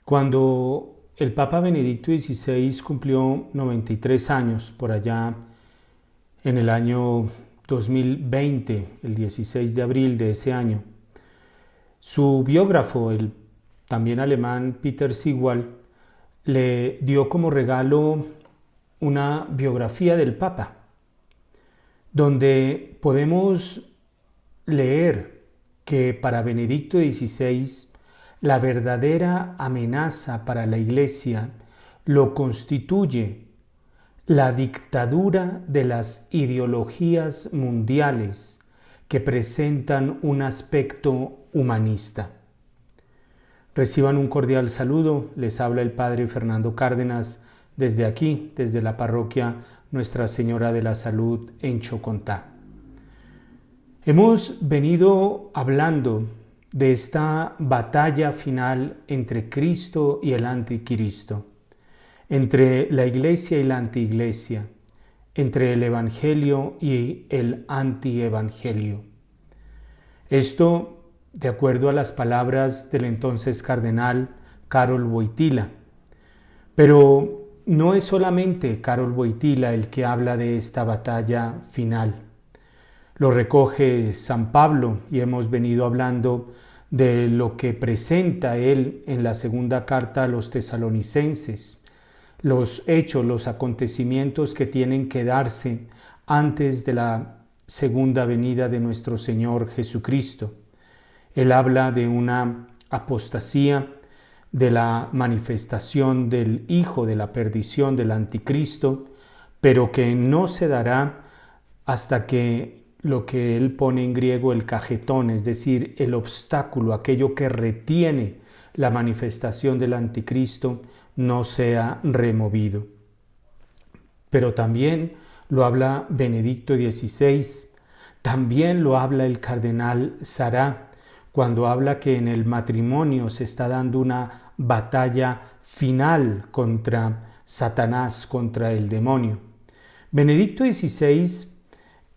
Cuando el Papa Benedicto XVI cumplió 93 años, por allá en el año 2020, el 16 de abril de ese año, su biógrafo, el también alemán Peter Sigwald, le dio como regalo una biografía del Papa, donde podemos leer que para Benedicto XVI la verdadera amenaza para la Iglesia lo constituye la dictadura de las ideologías mundiales que presentan un aspecto humanista. Reciban un cordial saludo, les habla el Padre Fernando Cárdenas desde aquí, desde la parroquia Nuestra Señora de la Salud en Chocontá. Hemos venido hablando de esta batalla final entre Cristo y el anticristo, entre la Iglesia y la antiiglesia, entre el Evangelio y el antievangelio. Esto, de acuerdo a las palabras del entonces cardenal Karol Wojtyła. Pero no es solamente Karol Wojtyła el que habla de esta batalla final. Lo recoge San Pablo y hemos venido hablando de lo que presenta él en la segunda carta a los tesalonicenses, los hechos, los acontecimientos que tienen que darse antes de la segunda venida de nuestro Señor Jesucristo. Él habla de una apostasía, de la manifestación del Hijo de la perdición del anticristo, pero que no se dará hasta que lo que él pone en griego el cajetón, es decir, el obstáculo, aquello que retiene la manifestación del anticristo, no sea removido. Pero también lo habla Benedicto XVI, también lo habla el cardenal Sará, cuando habla que en el matrimonio se está dando una batalla final contra Satanás, contra el demonio. Benedicto XVI,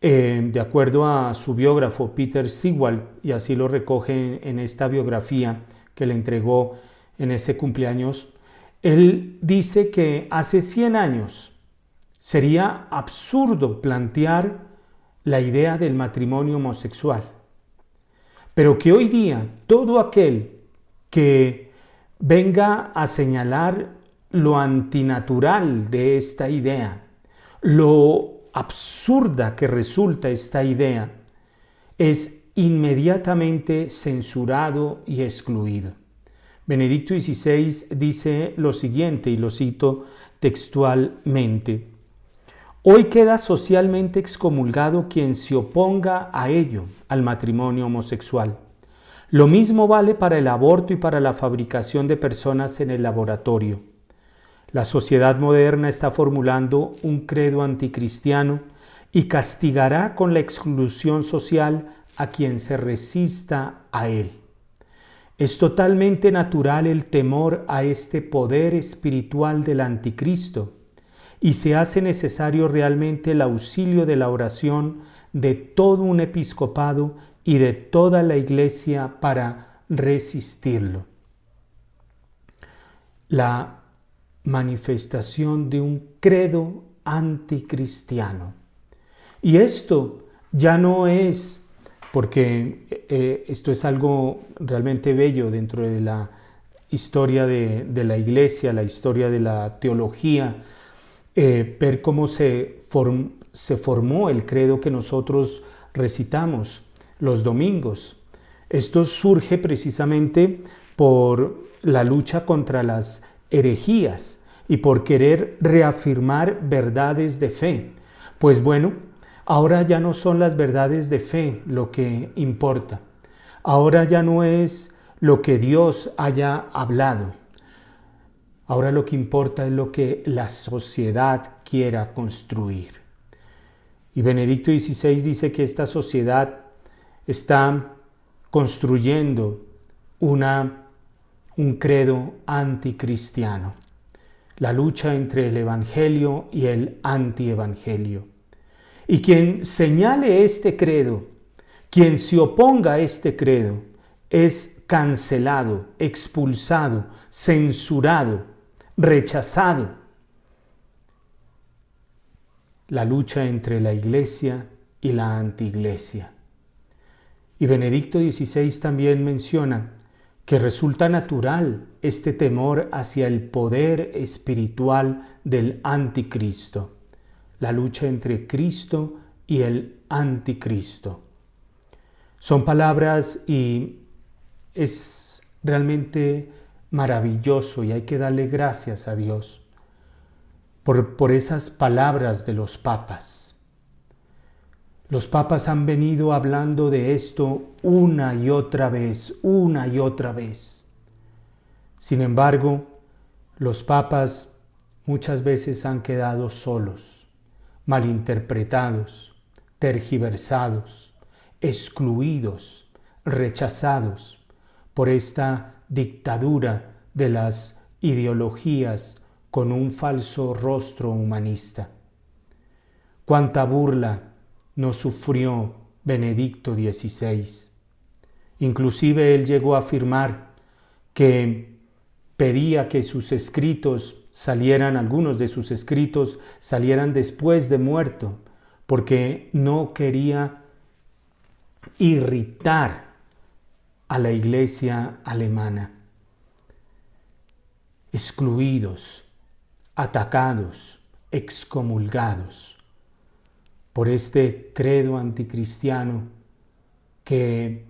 de acuerdo a su biógrafo Peter Sigwald, y así lo recoge en esta biografía que le entregó en ese cumpleaños, él dice que hace 100 años sería absurdo plantear la idea del matrimonio homosexual, pero que hoy día todo aquel que venga a señalar lo antinatural de esta idea, lo absurda que resulta esta idea, es inmediatamente censurado y excluido. Benedicto XVI dice lo siguiente, y lo cito textualmente: hoy queda socialmente excomulgado quien se oponga a ello, al matrimonio homosexual. Lo mismo vale para el aborto y para la fabricación de personas en el laboratorio. La sociedad moderna está formulando un credo anticristiano y castigará con la exclusión social a quien se resista a él. Es totalmente natural el temor a este poder espiritual del anticristo y se hace necesario realmente el auxilio de la oración de todo un episcopado y de toda la Iglesia para resistirlo. La manifestación de un credo anticristiano. Y esto ya no es, porque esto es algo realmente bello dentro de la historia de la Iglesia, la historia de la teología, ver cómo se formó el credo que nosotros recitamos los domingos. Esto surge precisamente por la lucha contra las herejías y por querer reafirmar verdades de fe. Pues bueno, ahora ya no son las verdades de fe lo que importa. Ahora ya no es lo que Dios haya hablado. Ahora lo que importa es lo que la sociedad quiera construir. Y Benedicto XVI dice que esta sociedad está construyendo un credo anticristiano, la lucha entre el Evangelio y el antievangelio. Y quien señale este credo, quien se oponga a este credo, es cancelado, expulsado, censurado, rechazado. La lucha entre la Iglesia y la antiiglesia. Y Benedicto XVI también menciona que resulta natural este temor hacia el poder espiritual del anticristo, la lucha entre Cristo y el anticristo. Son palabras y es realmente maravilloso y hay que darle gracias a Dios por esas palabras de los papas. Los papas han venido hablando de esto una y otra vez. Sin embargo, los papas muchas veces han quedado solos, malinterpretados, tergiversados, excluidos, rechazados por esta dictadura de las ideologías con un falso rostro humanista. Cuánta burla no sufrió Benedicto XVI. Inclusive él llegó a afirmar que pedía que sus escritos salieran, algunos de sus escritos salieran después de muerto, porque no quería irritar a la Iglesia alemana. Excluidos, atacados, excomulgados por este credo anticristiano que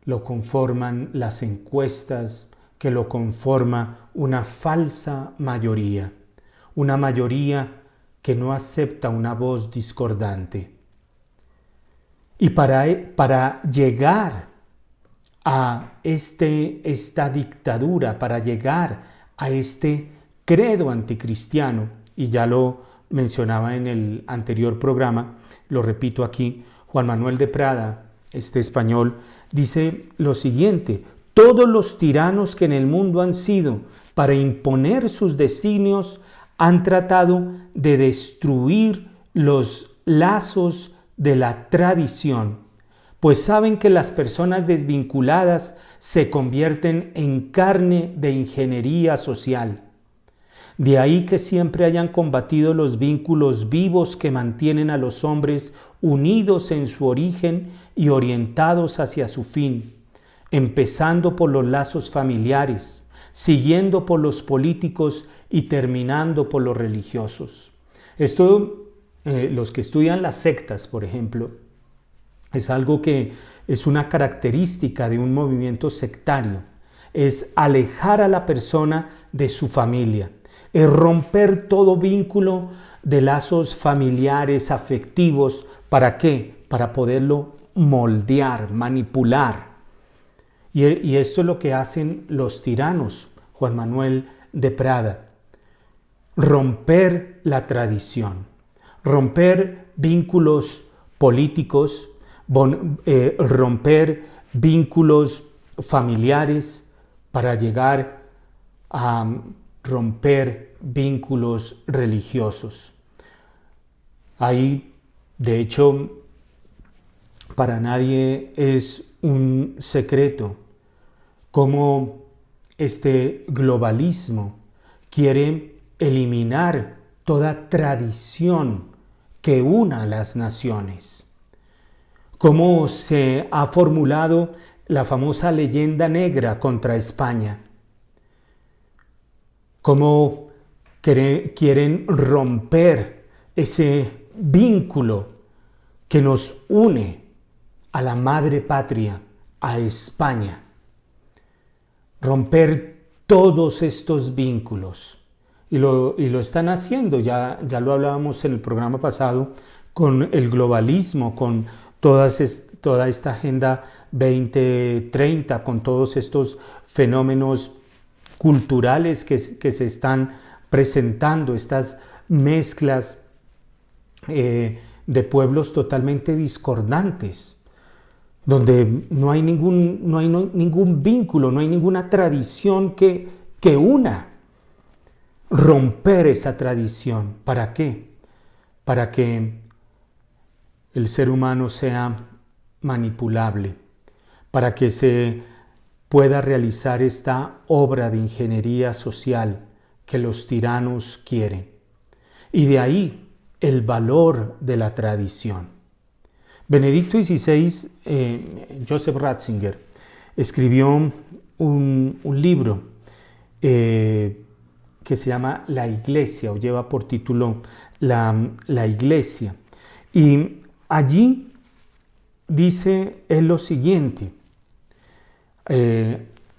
lo conforman las encuestas, que lo conforma una falsa mayoría, una mayoría que no acepta una voz discordante. Y para llegar a esta dictadura, para llegar a este credo anticristiano, y ya lo mencionaba en el anterior programa, lo repito aquí, Juan Manuel de Prada, este español, dice lo siguiente: todos los tiranos que en el mundo han sido para imponer sus designios han tratado de destruir los lazos de la tradición, pues saben que las personas desvinculadas se convierten en carne de ingeniería social. De ahí que siempre hayan combatido los vínculos vivos que mantienen a los hombres unidos en su origen y orientados hacia su fin, empezando por los lazos familiares, siguiendo por los políticos y terminando por los religiosos. Esto, los que estudian las sectas, por ejemplo, es algo que es una característica de un movimiento sectario, es alejar a la persona de su familia, es romper todo vínculo de lazos familiares, afectivos. ¿Para qué? Para poderlo moldear, manipular. Y esto es lo que hacen los tiranos, Juan Manuel de Prada. Romper la tradición, romper vínculos políticos, romper vínculos familiares para llegar a romper vínculos religiosos. Ahí, de hecho, para nadie es un secreto cómo este globalismo quiere eliminar toda tradición que una a las naciones. Cómo se ha formulado la famosa leyenda negra contra España. Cómo quieren romper ese vínculo que nos une a la madre patria, a España. Romper todos estos vínculos. Y lo están haciendo, ya lo hablábamos en el programa pasado, con el globalismo, con toda esta Agenda 2030, con todos estos fenómenos culturales que se están presentando, estas mezclas de pueblos totalmente discordantes, donde no hay ningún vínculo, no hay ninguna tradición que una. Romper esa tradición. ¿Para qué? Para que el ser humano sea manipulable, para que se pueda realizar esta obra de ingeniería social que los tiranos quieren. Y de ahí el valor de la tradición. Benedicto XVI, Joseph Ratzinger, escribió un libro que se llama La Iglesia, o lleva por título La Iglesia. Y allí dice él lo siguiente.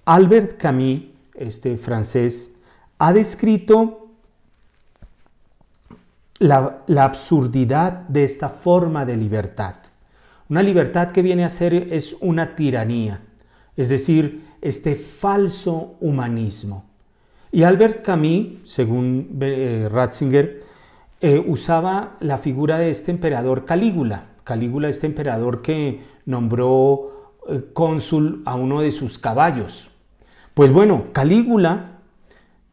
Albert Camus, este francés, ha descrito la absurdidad de esta forma de libertad. Una libertad que viene a ser es una tiranía, es decir, este falso humanismo. Y Albert Camus, según Ratzinger, usaba la figura de este emperador Calígula. Calígula, este emperador que nombró cónsul a uno de sus caballos. Pues bueno, Calígula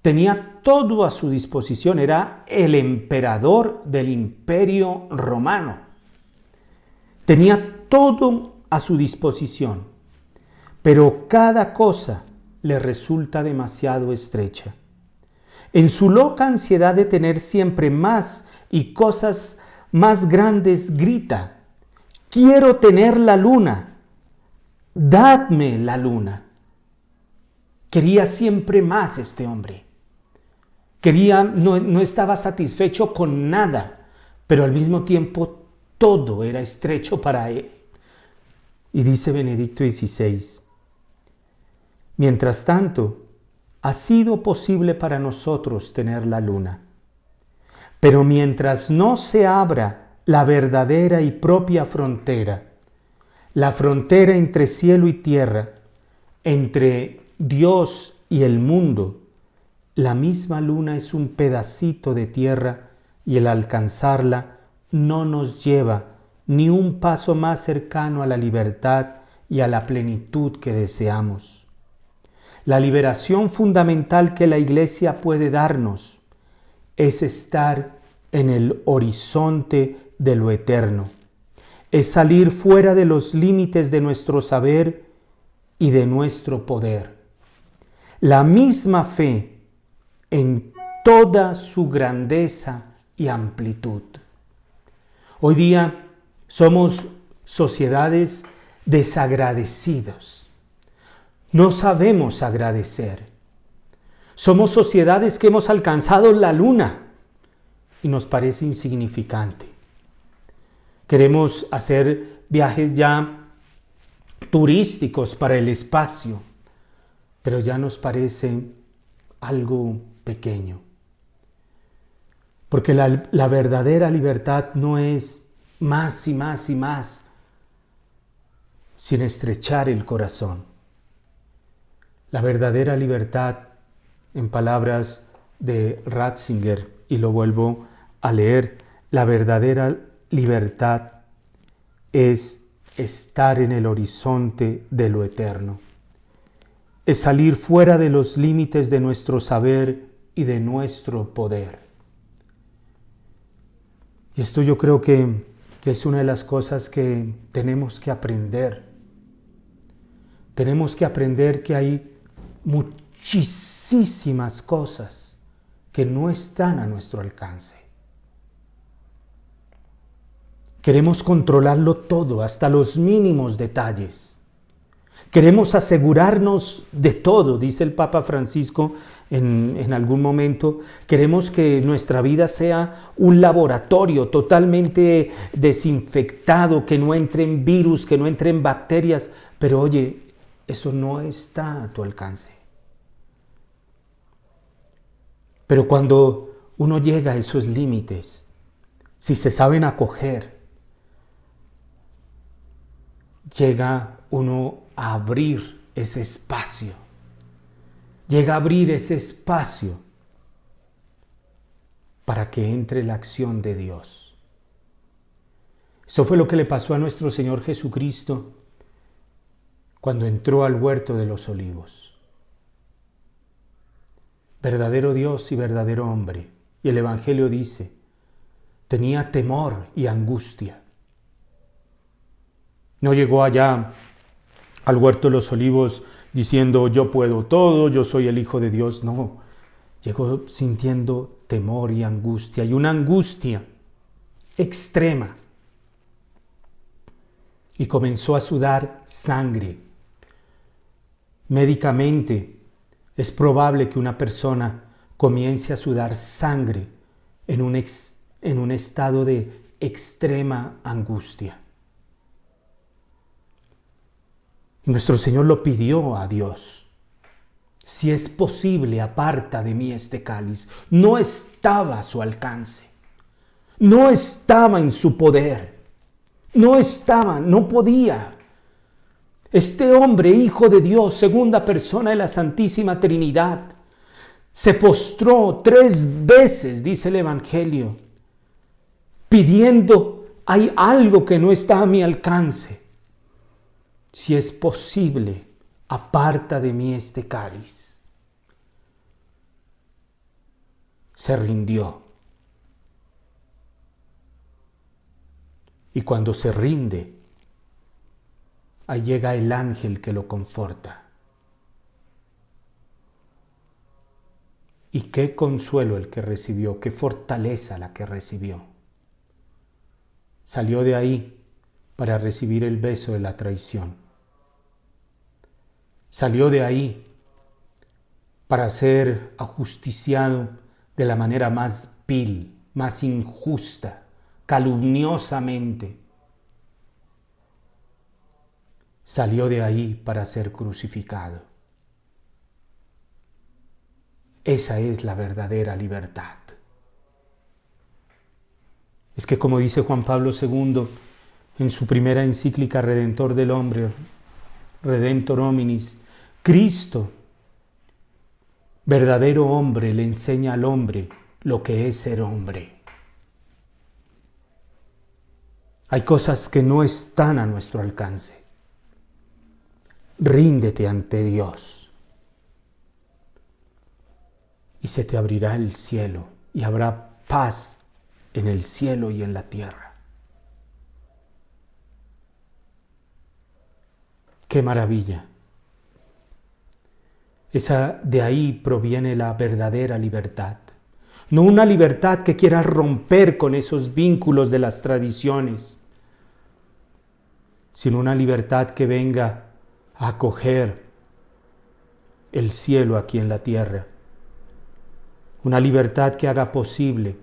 tenía todo a su disposición, era el emperador del Imperio Romano. Tenía todo a su disposición, pero cada cosa le resulta demasiado estrecha. En su loca ansiedad de tener siempre más y cosas más grandes, grita: quiero tener la luna, dadme la luna. Quería siempre más este hombre. No estaba satisfecho con nada, pero al mismo tiempo todo era estrecho para él. Y dice Benedicto XVI: mientras tanto, ha sido posible para nosotros tener la luna. Pero mientras no se abra la verdadera y propia frontera, la frontera entre cielo y tierra, entre Dios y el mundo, la misma luna es un pedacito de tierra y el alcanzarla no nos lleva ni un paso más cercano a la libertad y a la plenitud que deseamos. La liberación fundamental que la Iglesia puede darnos es estar en el horizonte de lo eterno, es salir fuera de los límites de nuestro saber y de nuestro poder. La misma fe en toda su grandeza y amplitud. Hoy día somos sociedades desagradecidos. No sabemos agradecer. Somos sociedades que hemos alcanzado la luna y nos parece insignificante. Queremos hacer viajes ya turísticos para el espacio, pero ya nos parece algo pequeño. Porque la verdadera libertad no es más y más y más, sin estrechar el corazón. La verdadera libertad, en palabras de Ratzinger, y lo vuelvo a leer, la verdadera libertad es estar en el horizonte de lo eterno. Es salir fuera de los límites de nuestro saber y de nuestro poder. Y esto yo creo que es una de las cosas que tenemos que aprender. Tenemos que aprender que hay muchísimas cosas que no están a nuestro alcance. Queremos controlarlo todo, hasta los mínimos detalles. Queremos asegurarnos de todo, dice el Papa Francisco en algún momento. Queremos que nuestra vida sea un laboratorio totalmente desinfectado, que no entren virus, que no entren bacterias. Pero oye, eso no está a tu alcance. Pero cuando uno llega a esos límites, si se saben acoger, llega uno a abrir ese espacio. Llega a abrir ese espacio para que entre la acción de Dios. Eso fue lo que le pasó a nuestro Señor Jesucristo cuando entró al huerto de los olivos. Verdadero Dios y verdadero hombre. Y el Evangelio dice, tenía temor y angustia. No llegó allá al huerto de los olivos diciendo yo puedo todo, yo soy el Hijo de Dios. No, llegó sintiendo temor y angustia, y una angustia extrema. Y comenzó a sudar sangre. Médicamente, es probable que una persona comience a sudar sangre en un estado de extrema angustia. Y nuestro Señor lo pidió a Dios. Si es posible, aparta de mí este cáliz. No estaba a su alcance. No estaba en su poder. No podía. Este hombre, Hijo de Dios, segunda persona de la Santísima Trinidad, se postró 3 veces, dice el Evangelio, pidiendo, hay algo que no está a mi alcance. Si es posible, aparta de mí este cáliz. Se rindió. Y cuando se rinde, ahí llega el ángel que lo conforta. Y qué consuelo el que recibió, qué fortaleza la que recibió. Salió de ahí para recibir el beso de la traición. Salió de ahí para ser ajusticiado de la manera más vil, más injusta, calumniosamente. Salió de ahí para ser crucificado. Esa es la verdadera libertad. Es que, como dice Juan Pablo II en su primera encíclica Redentor del Hombre, Redemptor Hominis, Cristo, verdadero hombre, le enseña al hombre lo que es ser hombre. Hay cosas que no están a nuestro alcance. Ríndete ante Dios y se te abrirá el cielo y habrá paz en el cielo y en la tierra. ¡Qué maravilla! De ahí proviene la verdadera libertad. No una libertad que quiera romper con esos vínculos de las tradiciones, sino una libertad que venga a acoger el cielo aquí en la tierra. Una libertad que haga posible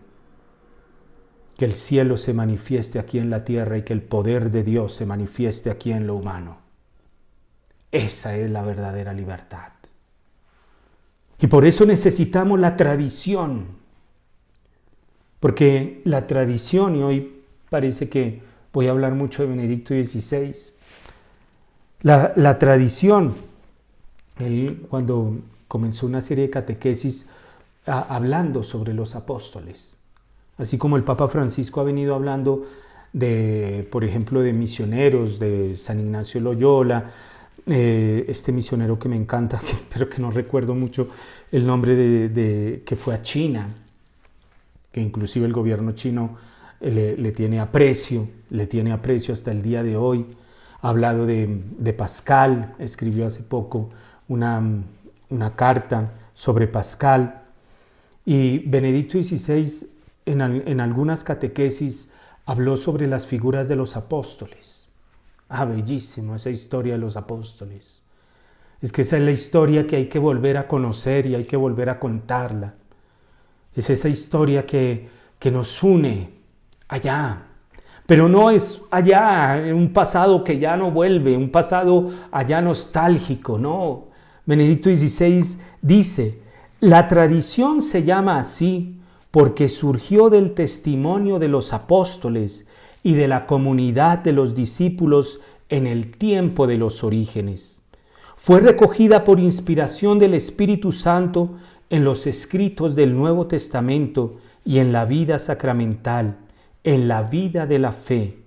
que el cielo se manifieste aquí en la tierra y que el poder de Dios se manifieste aquí en lo humano. Esa es la verdadera libertad. Y por eso necesitamos la tradición. Porque la tradición, y hoy parece que voy a hablar mucho de Benedicto XVI, la tradición, él cuando comenzó una serie de catequesis hablando sobre los apóstoles, así como el Papa Francisco ha venido hablando de, por ejemplo, de misioneros, de San Ignacio Loyola, este misionero que me encanta, pero que no recuerdo mucho el nombre que fue a China, que inclusive el gobierno chino le tiene aprecio hasta el día de hoy. Ha hablado de Pascal, escribió hace poco una carta sobre Pascal. Y Benedicto XVI en algunas catequesis habló sobre las figuras de los apóstoles. Bellísimo esa historia de los apóstoles. Es que esa es la historia que hay que volver a conocer y hay que volver a contarla. Es esa historia que nos une allá. Pero no es allá, un pasado que ya no vuelve, un pasado allá nostálgico, no. Benedicto XVI dice, la tradición se llama así porque surgió del testimonio de los apóstoles y de la comunidad de los discípulos en el tiempo de los orígenes. Fue recogida por inspiración del Espíritu Santo en los escritos del Nuevo Testamento y en la vida sacramental, en la vida de la fe.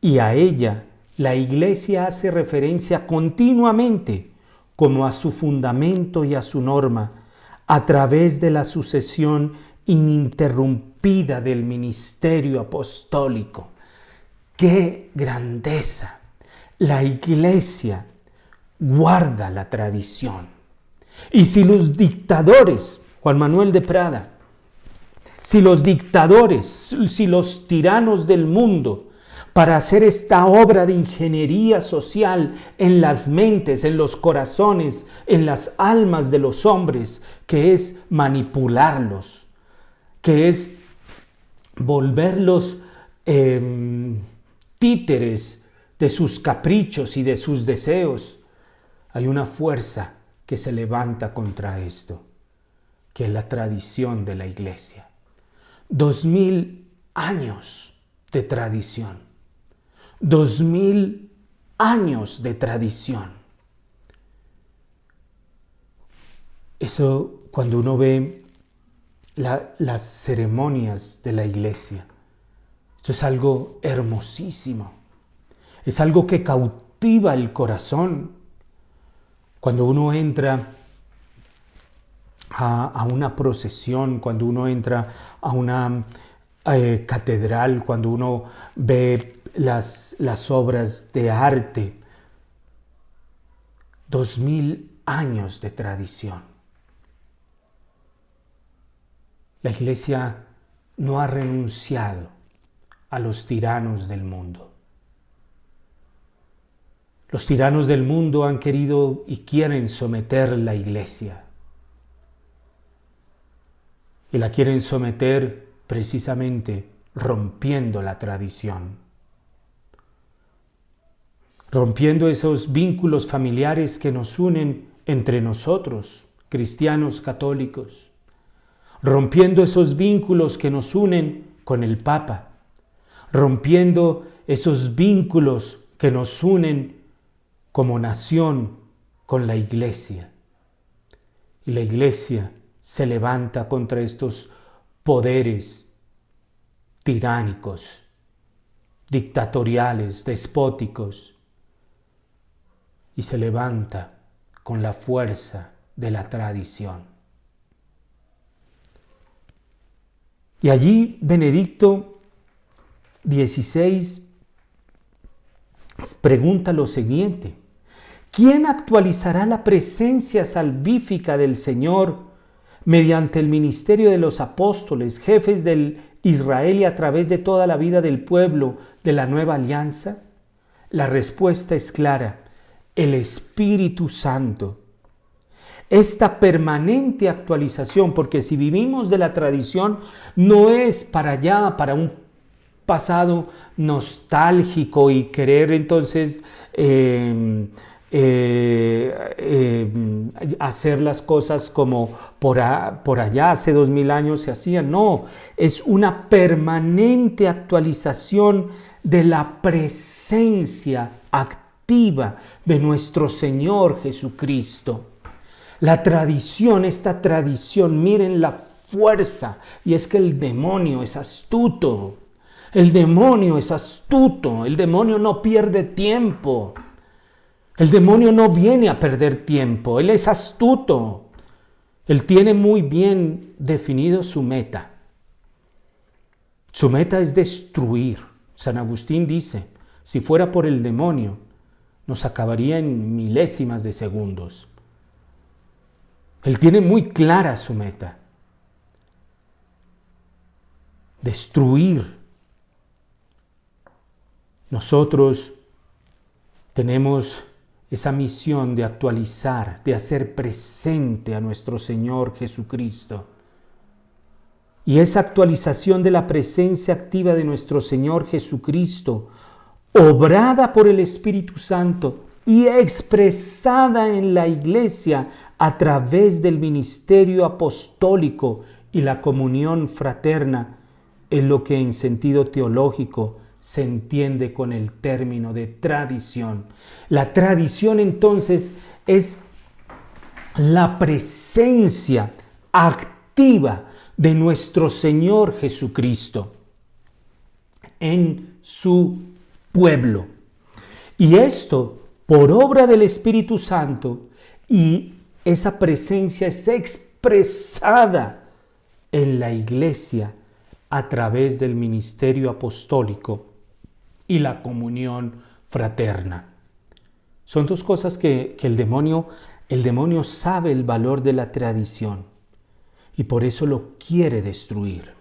Y a ella la Iglesia hace referencia continuamente como a su fundamento y a su norma, a través de la sucesión ininterrumpida del ministerio apostólico. ¡Qué grandeza! La Iglesia guarda la tradición. Y si los dictadores, Juan Manuel de Prada, si los dictadores, si los tiranos del mundo, para hacer esta obra de ingeniería social en las mentes, en los corazones, en las almas de los hombres, que es manipularlos, que es volverlos títeres de sus caprichos y de sus deseos, hay una fuerza que se levanta contra esto, que es la tradición de la Iglesia. 2000 años de tradición. 2000 años de tradición. Eso, cuando uno ve las ceremonias de la Iglesia, esto es algo hermosísimo. Es algo que cautiva el corazón. Cuando uno entra a una procesión, cuando uno entra a una catedral, cuando uno ve las obras de arte, 2000 años de tradición. La Iglesia no ha renunciado a los tiranos del mundo. Los tiranos del mundo han querido y quieren someter la Iglesia. Y la quieren someter precisamente rompiendo la tradición. Rompiendo esos vínculos familiares que nos unen entre nosotros, cristianos católicos. Rompiendo esos vínculos que nos unen con el Papa. Rompiendo esos vínculos que nos unen como nación con la Iglesia. Y la Iglesia se levanta contra estos poderes tiránicos, dictatoriales, despóticos, y se levanta con la fuerza de la tradición. Y allí Benedicto XVI pregunta lo siguiente: ¿quién actualizará la presencia salvífica del Señor mediante el ministerio de los apóstoles, jefes del Israel y a través de toda la vida del pueblo de la nueva alianza? La respuesta es clara: el Espíritu Santo. Esta permanente actualización, porque si vivimos de la tradición, no es para allá, para un pasado nostálgico y querer entonces hacer las cosas como por allá hace 2000 años se hacían. No, es una permanente actualización de la presencia activa de nuestro Señor Jesucristo. La tradición, esta tradición, miren la fuerza, y es que el demonio es astuto. El demonio es astuto, el demonio no pierde tiempo. El demonio no viene a perder tiempo, él es astuto. Él tiene muy bien definido su meta. Su meta es destruir. San Agustín dice, si fuera por el demonio, nos acabaría en milésimas de segundos. Él tiene muy clara su meta. Destruir. Nosotros tenemos esa misión de actualizar, de hacer presente a nuestro Señor Jesucristo. Y esa actualización de la presencia activa de nuestro Señor Jesucristo, obrada por el Espíritu Santo y expresada en la Iglesia a través del ministerio apostólico y la comunión fraterna, es lo que en sentido teológico se entiende con el término de tradición. La tradición entonces es la presencia activa de nuestro Señor Jesucristo en su pueblo. Y esto por obra del Espíritu Santo, y esa presencia es expresada en la Iglesia a través del ministerio apostólico y la comunión fraterna. Son dos cosas que el demonio sabe el valor de la tradición y por eso lo quiere destruir.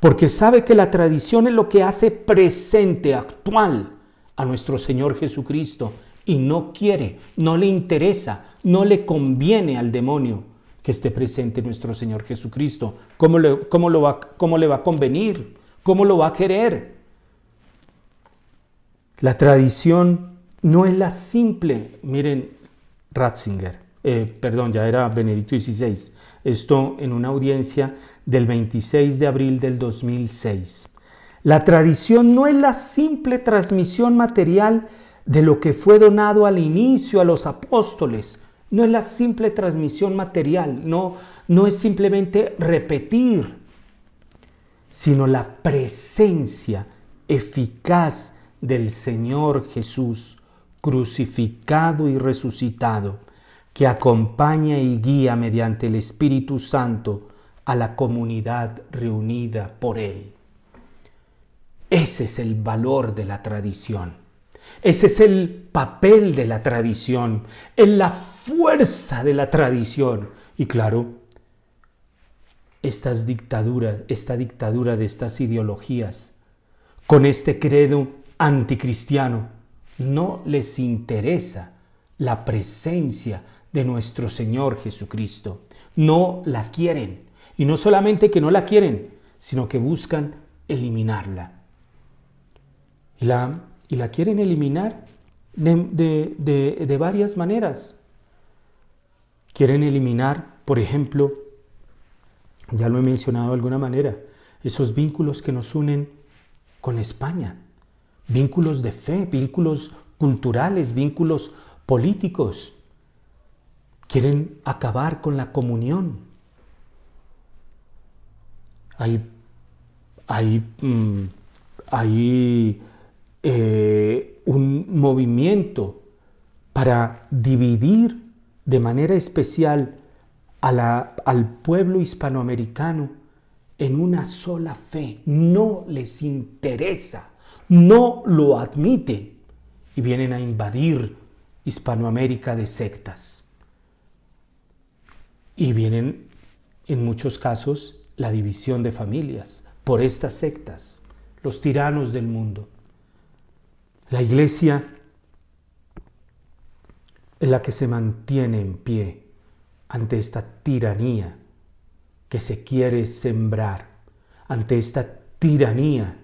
Porque sabe que la tradición es lo que hace presente, actual a nuestro Señor Jesucristo y no quiere, no le interesa, no le conviene al demonio que esté presente nuestro Señor Jesucristo. ¿Cómo le va a convenir? ¿Cómo lo va a querer? La tradición no es la simple, miren, Ratzinger, ya era Benedicto XVI, esto en una audiencia del 26 de abril del 2006. La tradición no es la simple transmisión material de lo que fue donado al inicio a los apóstoles, no es la simple transmisión material, no es simplemente repetir, sino la presencia eficaz del Señor Jesús, crucificado y resucitado, que acompaña y guía mediante el Espíritu Santo a la comunidad reunida por Él. Ese es el valor de la tradición. Ese es el papel de la tradición, es la fuerza de la tradición. Y claro, esta dictadura de estas ideologías, con este credo anticristiano, no les interesa la presencia de nuestro Señor Jesucristo. No la quieren. Y no solamente que no la quieren, sino que buscan eliminarla. Y la quieren eliminar de varias maneras. Quieren eliminar, por ejemplo, ya lo he mencionado de alguna manera, esos vínculos que nos unen con España. Vínculos de fe, vínculos culturales, vínculos políticos. Quieren acabar con la comunión. Hay un movimiento para dividir de manera especial al pueblo hispanoamericano en una sola fe. No les interesa, no lo admiten y vienen a invadir Hispanoamérica de sectas. Y vienen, en muchos casos, la división de familias por estas sectas, los tiranos del mundo. La Iglesia es la que se mantiene en pie ante esta tiranía que se quiere sembrar, ante esta tiranía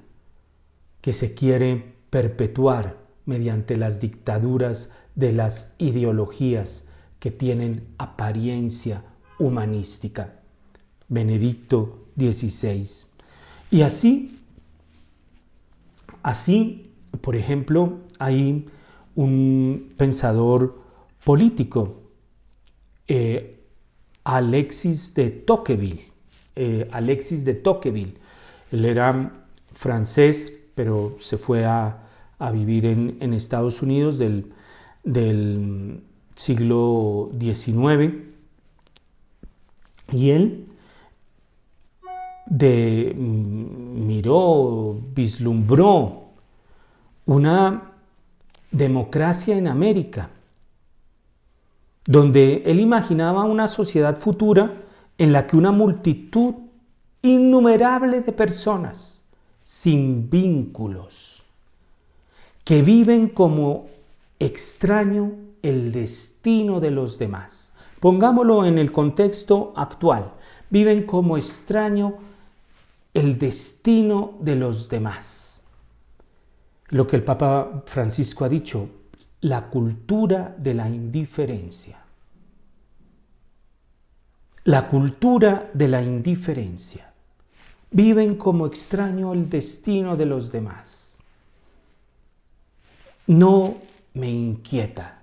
que se quiere perpetuar mediante las dictaduras de las ideologías que tienen apariencia humanística. Benedicto XVI. Y así, por ejemplo, hay un pensador político, Alexis de Tocqueville. Él era francés, pero se fue a vivir en Estados Unidos del siglo XIX. Y él vislumbró una democracia en América, donde él imaginaba una sociedad futura en la que una multitud innumerable de personas sin vínculos, que viven como extraño el destino de los demás. Pongámoslo en el contexto actual. Viven como extraño el destino de los demás. Lo que el Papa Francisco ha dicho, la cultura de la indiferencia. La cultura de la indiferencia. Viven como extraño el destino de los demás. No me inquieta,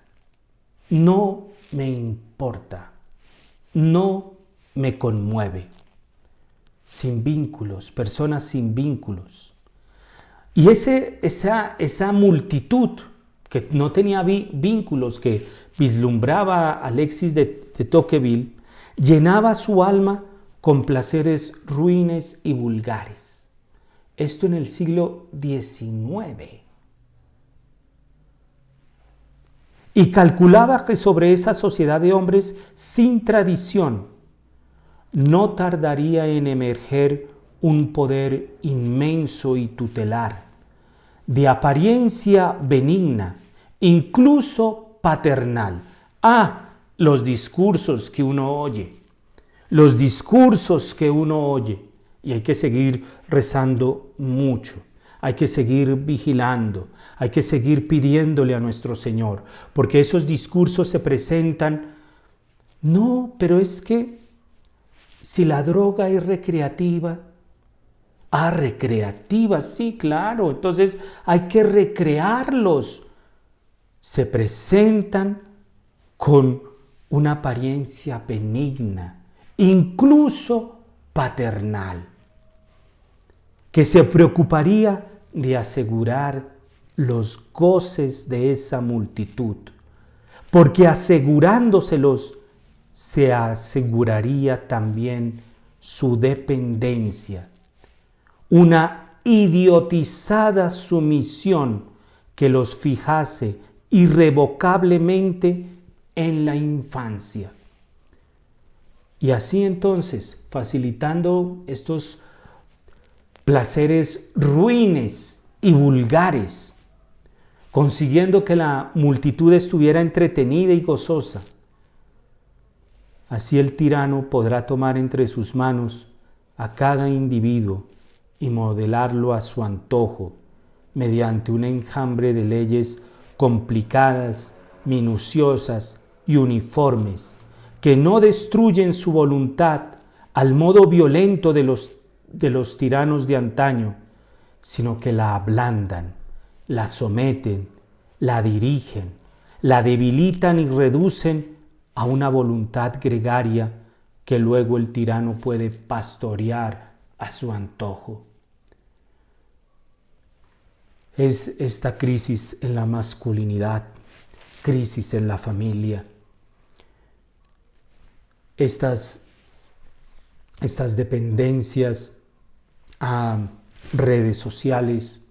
no me importa, no me conmueve. Sin vínculos, personas sin vínculos. Y esa multitud que no tenía vínculos, que vislumbraba a Alexis de Tocqueville, llenaba su alma con placeres ruines y vulgares. Esto en el siglo XIX. y calculaba que sobre esa sociedad de hombres sin tradición no tardaría en emerger un poder inmenso y tutelar, de apariencia benigna, incluso paternal. Los discursos que uno oye, y hay que seguir rezando mucho, hay que seguir vigilando, hay que seguir pidiéndole a nuestro Señor, porque esos discursos se presentan, no, pero es que si la droga es recreativa, recreativa, sí, claro, entonces hay que recrearlos. Se presentan con una apariencia benigna, incluso paternal, que se preocuparía de asegurar los goces de esa multitud, porque asegurándoselos se aseguraría también su dependencia, una idiotizada sumisión que los fijase irrevocablemente en la infancia. Y así entonces, facilitando estos placeres ruines y vulgares, consiguiendo que la multitud estuviera entretenida y gozosa, así el tirano podrá tomar entre sus manos a cada individuo y modelarlo a su antojo mediante un enjambre de leyes complicadas, minuciosas y uniformes, que no destruyen su voluntad al modo violento de los tiranos de antaño, sino que la ablandan, la someten, la dirigen, la debilitan y reducen a una voluntad gregaria que luego el tirano puede pastorear a su antojo. Es esta crisis en la masculinidad, crisis en la familia, estas dependencias a redes sociales,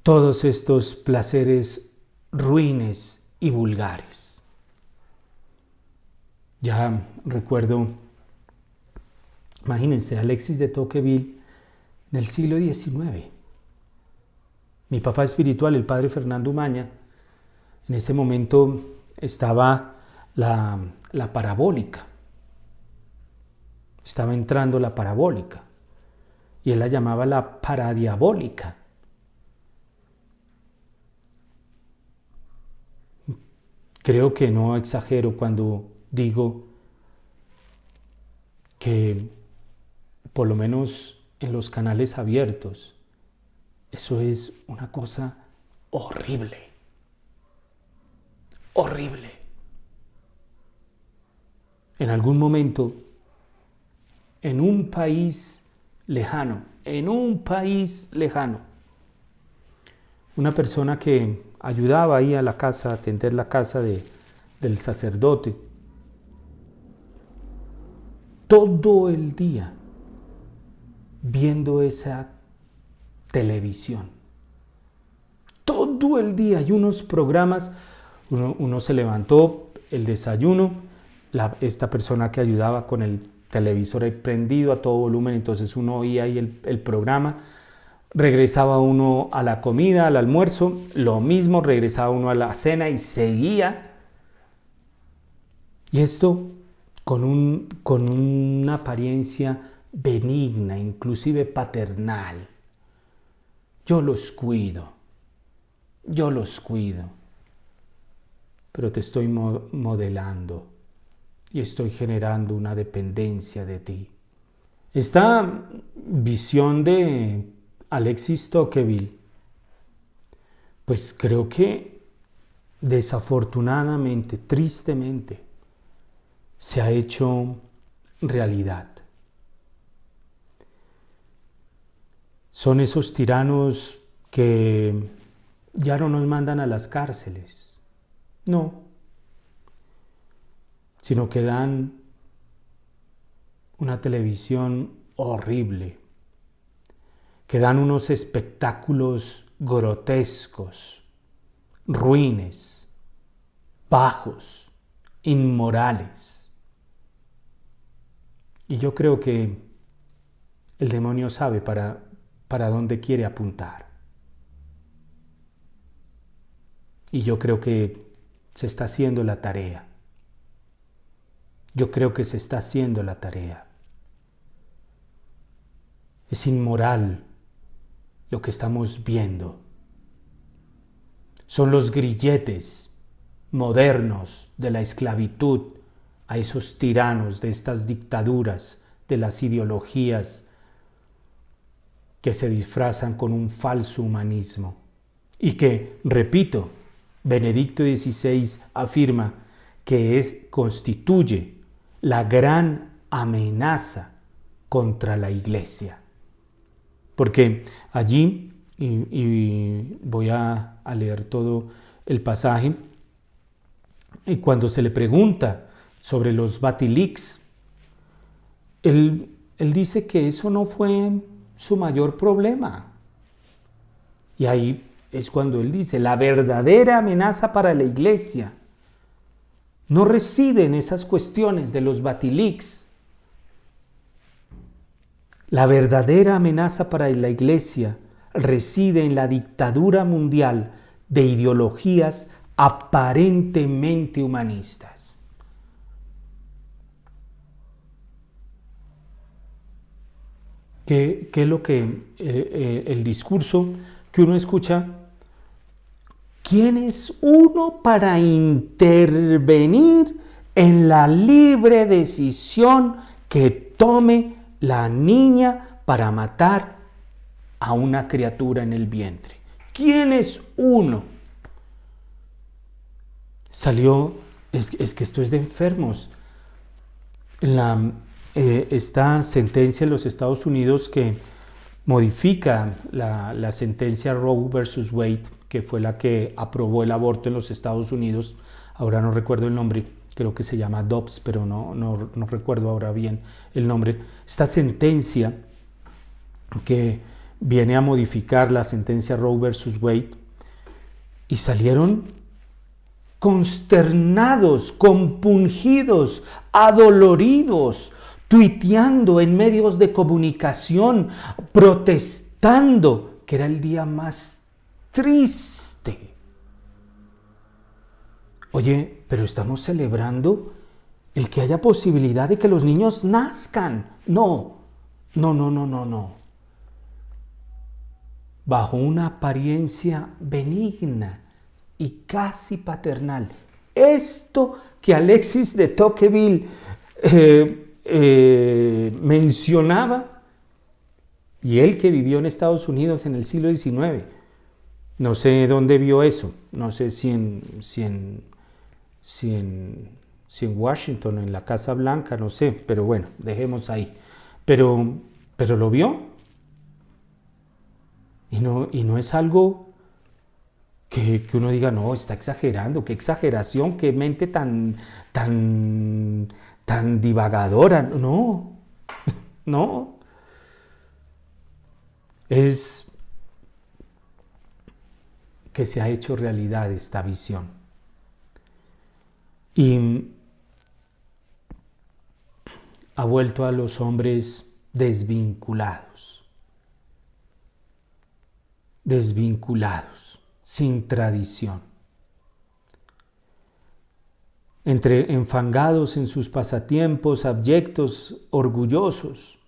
todos estos placeres ruines y vulgares. Ya recuerdo, imagínense, Alexis de Tocqueville en el siglo XIX. Mi papá espiritual, el padre Fernando Umaña, en ese momento estaba la parabólica. Estaba entrando la parabólica. Y él la llamaba la paradiabólica. Creo que no exagero cuando digo que por lo menos en los canales abiertos, eso es una cosa horrible. Horrible. En algún momento, en un país lejano, una persona que ayudaba ahí a la casa, a atender la casa del sacerdote, todo el día viendo esa televisión. Todo el día hay unos programas, uno se levantó, el desayuno, esta persona que ayudaba con el televisor ahí prendido a todo volumen, entonces uno oía ahí el programa, regresaba uno a la comida, al almuerzo, lo mismo, regresaba uno a la cena y seguía. Y esto con una apariencia benigna, inclusive paternal. Yo los cuido, pero te estoy modelando y estoy generando una dependencia de ti. Esta visión de Alexis Tocqueville, pues creo que desafortunadamente, tristemente, se ha hecho realidad. Son esos tiranos que ya no nos mandan a las cárceles, no, sino que dan una televisión horrible, que dan unos espectáculos grotescos, ruines, bajos, inmorales. Y yo creo que el demonio sabe para dónde quiere apuntar. Y yo creo que se está haciendo la tarea. Yo creo que se está haciendo la tarea. Es inmoral lo que estamos viendo. Son los grilletes modernos de la esclavitud a esos tiranos de estas dictaduras, de las ideologías que se disfrazan con un falso humanismo y que, repito, Benedicto XVI afirma que constituye la gran amenaza contra la Iglesia. Porque allí, y voy a leer todo el pasaje, y cuando se le pregunta sobre los Batilics, él dice que eso no fue su mayor problema. Y ahí es cuando él dice, la verdadera amenaza para la Iglesia no reside en esas cuestiones de los Batilics. La verdadera amenaza para la Iglesia reside en la dictadura mundial de ideologías aparentemente humanistas. ¿Qué es lo que el discurso que uno escucha? ¿Quién es uno para intervenir en la libre decisión que tome la niña para matar a una criatura en el vientre? ¿Quién es uno? Salió, es que esto es de enfermos. Esta sentencia en los Estados Unidos que modifica la sentencia Roe versus Wade, que fue la que aprobó el aborto en los Estados Unidos, ahora no recuerdo el nombre, creo que se llama Dobbs, pero no recuerdo ahora bien el nombre. Esta sentencia que viene a modificar la sentencia Roe versus Wade, y salieron consternados, compungidos, adoloridos, tuiteando en medios de comunicación, protestando, que era el día más triste. Oye, pero estamos celebrando el que haya posibilidad de que los niños nazcan. No. Bajo una apariencia benigna y casi paternal. Esto que Alexis de Tocqueville mencionaba, y él que vivió en Estados Unidos en el siglo XIX, no sé dónde vio eso, no sé si en Washington, en la Casa Blanca, no sé, pero bueno, dejemos ahí. Pero lo vio, y no es algo que uno diga, no, está exagerando, qué exageración, qué mente tan divagadora. No. Es que se ha hecho realidad esta visión. Y ha vuelto a los hombres desvinculados, sin tradición, enfangados en sus pasatiempos, abyectos, orgullosos.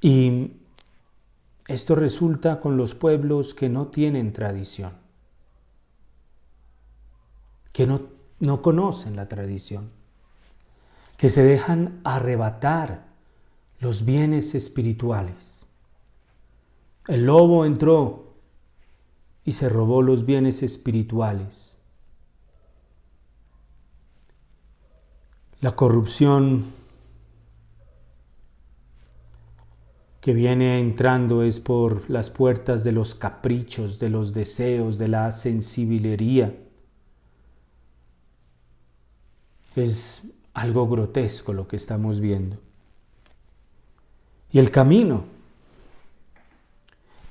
Y esto resulta con los pueblos que no tienen tradición, que no conocen la tradición, que se dejan arrebatar los bienes espirituales. El lobo entró y se robó los bienes espirituales. La corrupción que viene entrando es por las puertas de los caprichos, de los deseos, de la sensiblería. Es algo grotesco lo que estamos viendo. Y el camino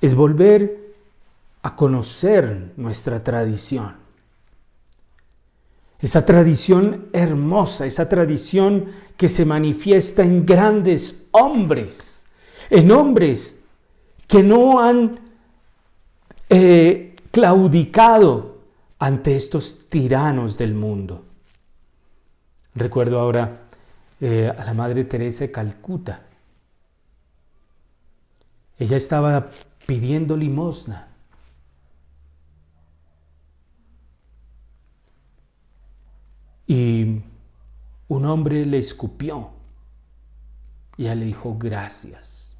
es volver a conocer nuestra tradición. Esa tradición hermosa, esa tradición que se manifiesta en grandes hombres, en hombres que no han claudicado ante estos tiranos del mundo. Recuerdo ahora a la Madre Teresa de Calcuta. Ella estaba pidiendo limosna. Y un hombre le escupió y ella le dijo gracias.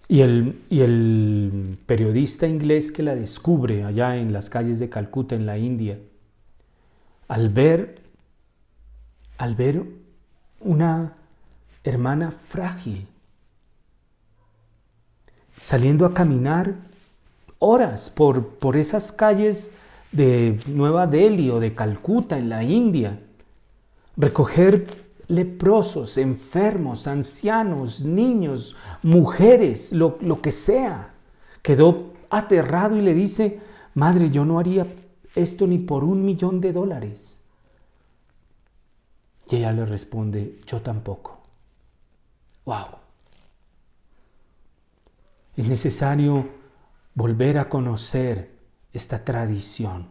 Y el periodista inglés que la descubre allá en las calles de Calcuta, en la India, al ver una hermana frágil saliendo a caminar horas por esas calles de Nueva Delhi o de Calcuta en la India, recoger leprosos, enfermos, ancianos, niños, mujeres, lo que sea, quedó aterrado y le dice: madre, yo no haría esto ni por $1.000.000. Y ella le responde: yo tampoco. ¡Wow! Es necesario volver a conocer esta tradición.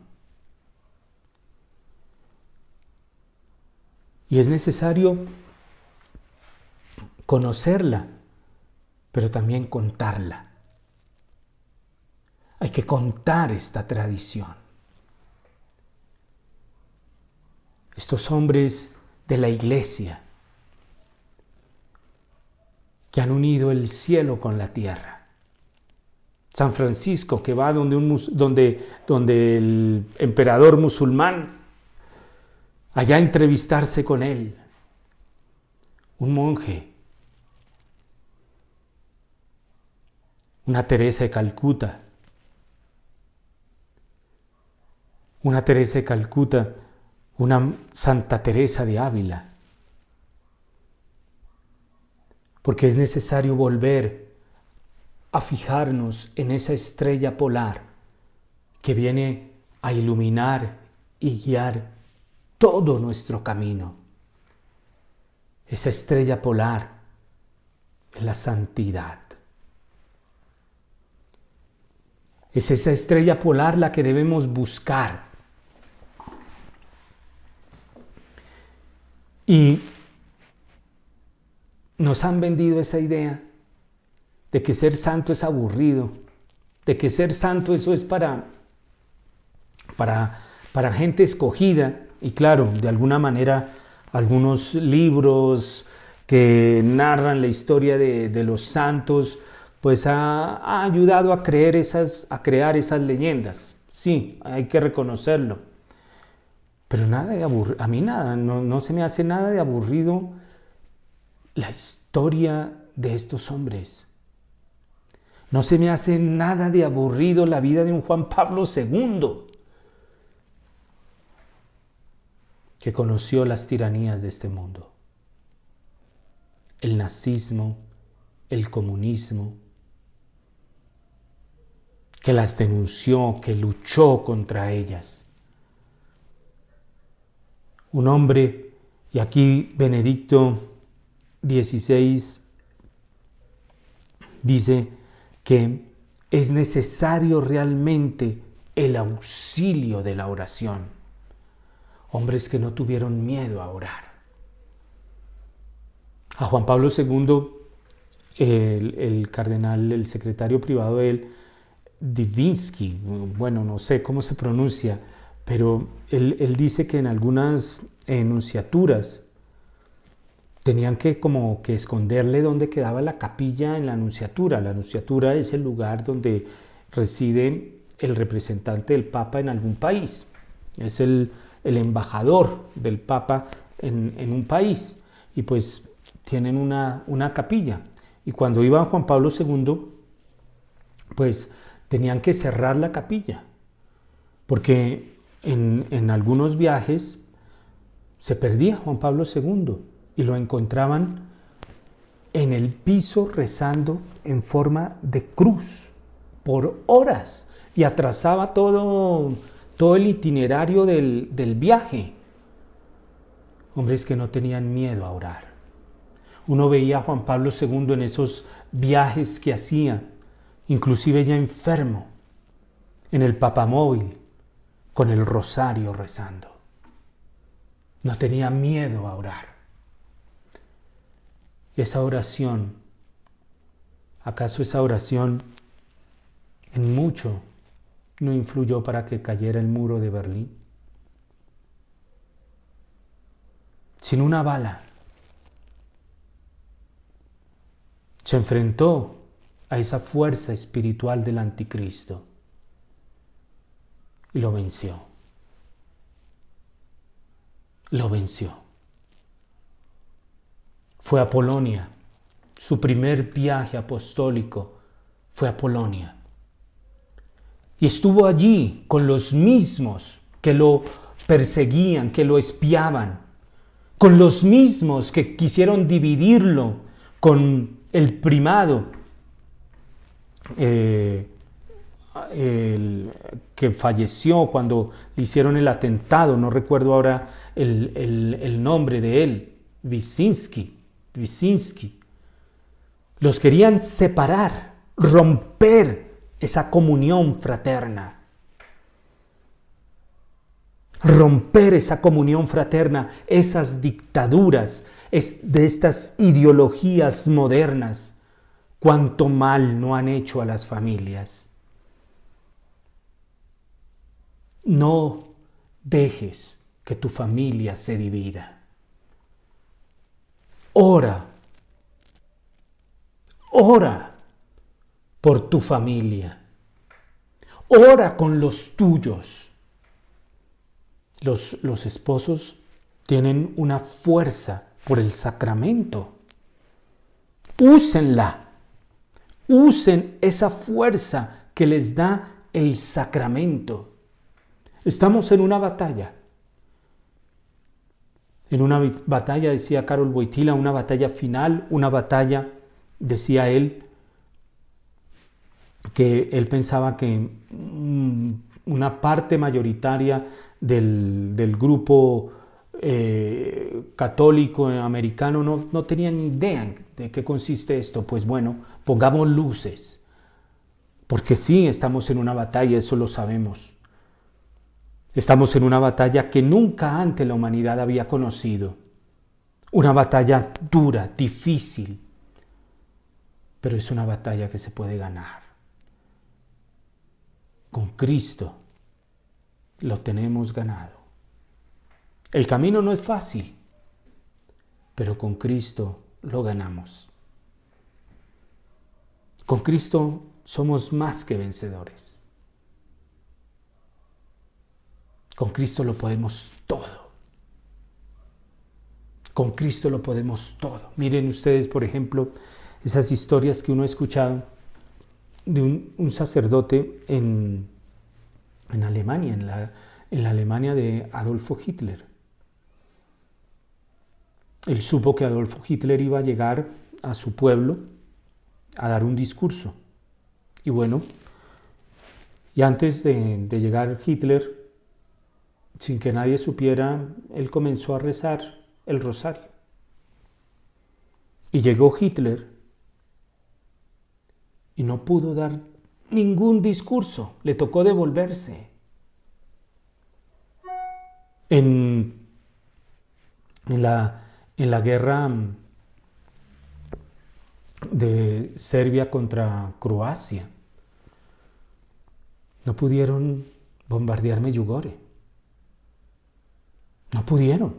Y es necesario conocerla, pero también contarla. Hay que contar esta tradición. Estos hombres de la iglesia que han unido el cielo con la tierra. San Francisco, que va donde el emperador musulmán, allá a entrevistarse con él. Un monje. Una Teresa de Calcuta. Una Teresa de Calcuta, una Santa Teresa de Ávila. Porque es necesario volver a fijarnos en esa estrella polar que viene a iluminar y guiar todo nuestro camino. Esa estrella polar es la santidad. Es esa estrella polar la que debemos buscar. Y nos han vendido esa idea de que ser santo es aburrido, de que ser santo eso es para gente escogida. Y claro, de alguna manera algunos libros que narran la historia de los santos pues ha ayudado a crear esas leyendas. Sí, hay que reconocerlo. Pero nada de aburrido, a mí nada, no se me hace nada de aburrido la historia de estos hombres. No se me hace nada de aburrido la vida de un Juan Pablo II, que conoció las tiranías de este mundo. El nazismo, el comunismo, que las denunció, que luchó contra ellas. Un hombre, y aquí Benedicto XVI dice que es necesario realmente el auxilio de la oración. Hombres que no tuvieron miedo a orar. A Juan Pablo II, el cardenal, el secretario privado de él, Divinsky, bueno, no sé cómo se pronuncia, pero él dice que en algunas enunciaturas tenían que como que esconderle dónde quedaba la capilla en la nunciatura. La nunciatura es el lugar donde reside el representante del Papa en algún país. Es el embajador del Papa en un país. Y pues tienen una capilla. Y cuando iba Juan Pablo II, pues tenían que cerrar la capilla. Porque en algunos viajes se perdía Juan Pablo II y lo encontraban en el piso rezando en forma de cruz. por horas y atrasaba todo el itinerario del viaje. Hombres que no tenían miedo a orar. Uno veía a Juan Pablo II en esos viajes que hacía, inclusive ya enfermo, en el papamóvil, con el rosario rezando. No tenía miedo a orar. Esa oración, ¿acaso esa oración en mucho no influyó para que cayera el muro de Berlín? Sin una bala, se enfrentó a esa fuerza espiritual del anticristo y lo venció. Lo venció. Fue a Polonia. Su primer viaje apostólico fue a Polonia. Y estuvo allí con los mismos que lo perseguían, que lo espiaban, con los mismos que quisieron dividirlo con el primado, el que falleció cuando le hicieron el atentado, no recuerdo ahora el nombre de él, Wyszynski. Los querían separar, romper esa comunión fraterna. Romper esa comunión fraterna, esas dictaduras de estas ideologías modernas. Cuánto mal no han hecho a las familias. No dejes que tu familia se divida. Ora por tu familia. Ora con los tuyos. Los esposos tienen una fuerza por el sacramento. Úsenla. Usen esa fuerza que les da el sacramento. Estamos en una batalla. En una batalla, decía Karol Wojtyla, una batalla final, una batalla, decía él, que él pensaba que una parte mayoritaria del grupo católico americano no tenía ni idea de qué consiste esto. Pues bueno, pongamos luces, porque sí, estamos en una batalla, eso lo sabemos. Estamos en una batalla que nunca antes la humanidad había conocido. Una batalla dura, difícil, pero es una batalla que se puede ganar. Con Cristo lo tenemos ganado. El camino no es fácil, pero con Cristo lo ganamos. Con Cristo somos más que vencedores. Con Cristo lo podemos todo. Con Cristo lo podemos todo. Miren ustedes, por ejemplo, esas historias que uno ha escuchado de un sacerdote en Alemania, en la Alemania de Adolfo Hitler. Él supo que Adolfo Hitler iba a llegar a su pueblo a dar un discurso. Y bueno, y antes de llegar Hitler, sin que nadie supiera, él comenzó a rezar el rosario. Y llegó Hitler y no pudo dar ningún discurso, le tocó devolverse. En la guerra de Serbia contra Croacia, no pudieron bombardear Medjugorje. No pudieron.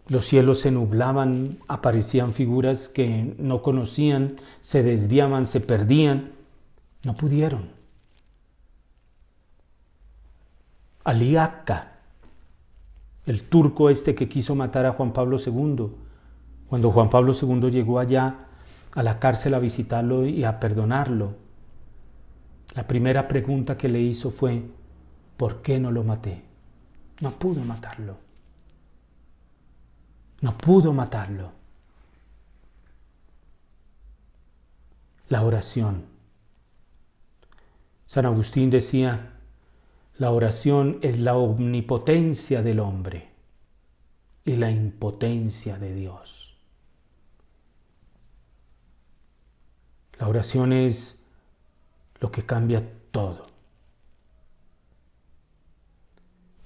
Los cielos se nublaban, aparecían figuras que no conocían, se desviaban, se perdían. No pudieron. Ali Akka, el turco este que quiso matar a Juan Pablo II, cuando Juan Pablo II llegó allá a la cárcel a visitarlo y a perdonarlo, la primera pregunta que le hizo fue: ¿por qué no lo maté? No pudo matarlo. No pudo matarlo. La oración San Agustín decía, la oración es la omnipotencia del hombre y la impotencia de Dios. La oración es lo que cambia todo.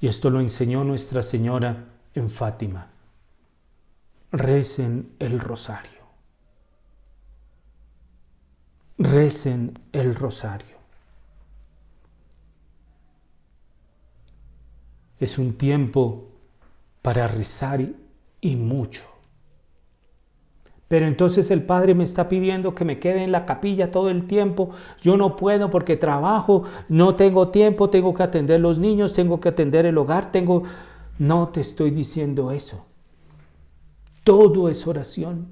Y esto lo enseñó Nuestra Señora en Fátima. Recen el rosario. Recen el rosario. Es un tiempo para rezar y mucho. Pero entonces el Padre me está pidiendo que me quede en la capilla todo el tiempo. Yo no puedo porque trabajo, no tengo tiempo, tengo que atender los niños, tengo que atender el hogar, No te estoy diciendo eso. Todo es oración.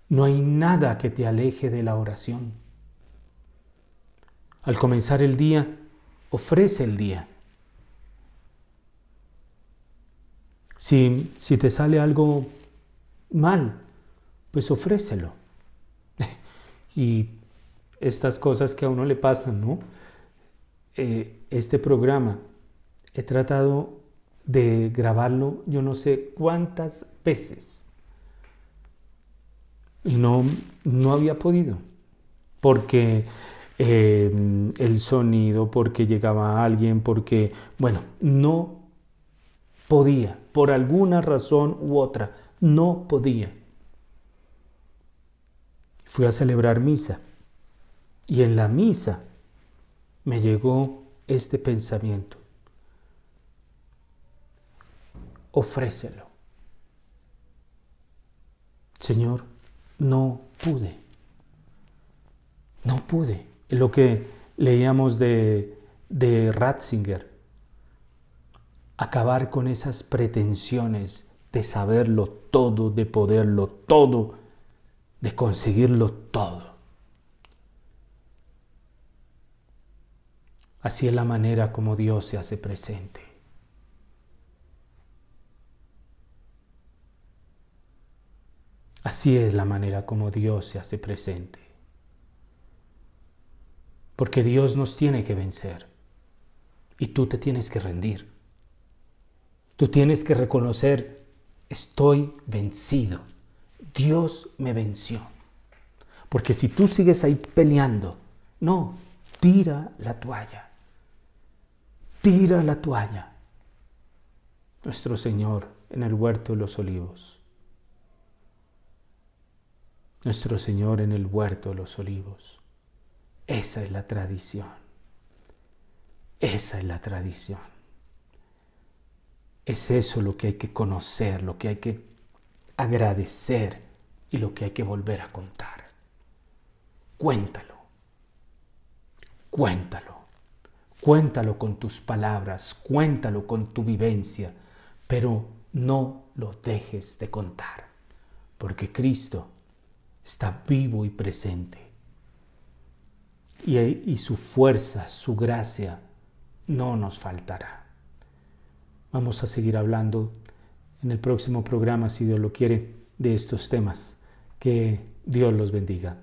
No hay nada que te aleje de la oración. Al comenzar el día, ofrece el día. Si te sale algo mal, pues ofrécelo. Y estas cosas que a uno le pasan, ¿no? Este programa he tratado de grabarlo yo no sé cuántas veces y no había podido porque el sonido, porque llegaba alguien, porque, bueno, no podía, por alguna razón u otra, no podía. Fui a celebrar misa y en la misa me llegó este pensamiento. Ofrécelo. Señor, no pude. No pude. Lo que leíamos de Ratzinger. Acabar con esas pretensiones de saberlo todo, de poderlo todo, de conseguirlo todo. Así es la manera como Dios se hace presente. Así es la manera como Dios se hace presente. Porque Dios nos tiene que vencer. Y tú te tienes que rendir. Tú tienes que reconocer, estoy vencido. Dios me venció. Porque si tú sigues ahí peleando, no, tira la toalla. Tira la toalla. Nuestro Señor en el huerto de los olivos. Nuestro Señor en el huerto de los olivos. Esa es la tradición. Esa es la tradición. Es eso lo que hay que conocer, lo que hay que agradecer y lo que hay que volver a contar. Cuéntalo. Cuéntalo. Cuéntalo con tus palabras, cuéntalo con tu vivencia, pero no lo dejes de contar, porque Cristo está vivo y presente. Y su fuerza, su gracia, no nos faltará. Vamos a seguir hablando en el próximo programa, si Dios lo quiere, de estos temas. Que Dios los bendiga.